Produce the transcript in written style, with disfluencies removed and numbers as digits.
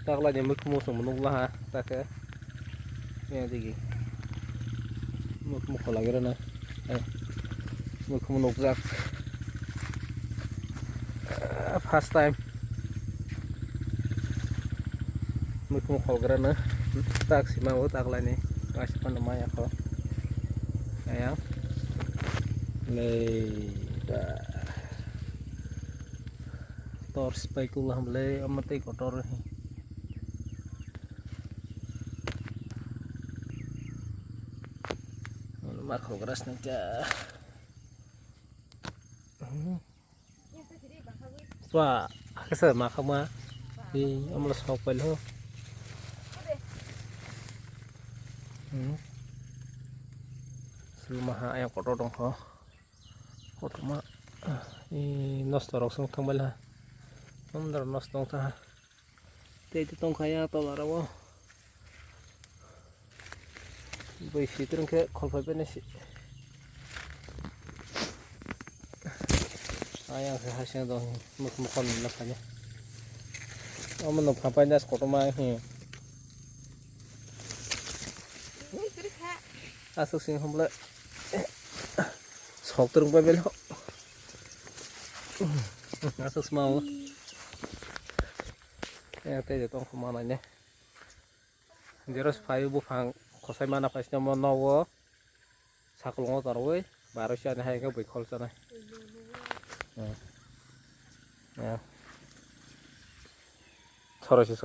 tak là những mức mua sắm nông la ha ta cái nghe gì mức mua lagi đó này mức mua nông giặc first time mức mua khol gara na tak si mau tak la ni masih apa namanya kok ayam le tor spekulah beli amati kotor makro keras nanti wah kesel makama di amlas hopel ho selama ayam kotor dong ho kotor mah ini nos torok sung tambal ha Ntar nos dong ta itu tong kaya atau larawo boy sitrung ke kolpai benes ayang hasilnya dong mukon nakanya aman no papai das kotomah hi asuk sing humle sok turung pebel ho asuk semau ya teh tong kemananya jeros payu bufang kosai mana pasnya mau nawo sakulungo tarwe baru sih aneh kayak bekol sana ya terus sih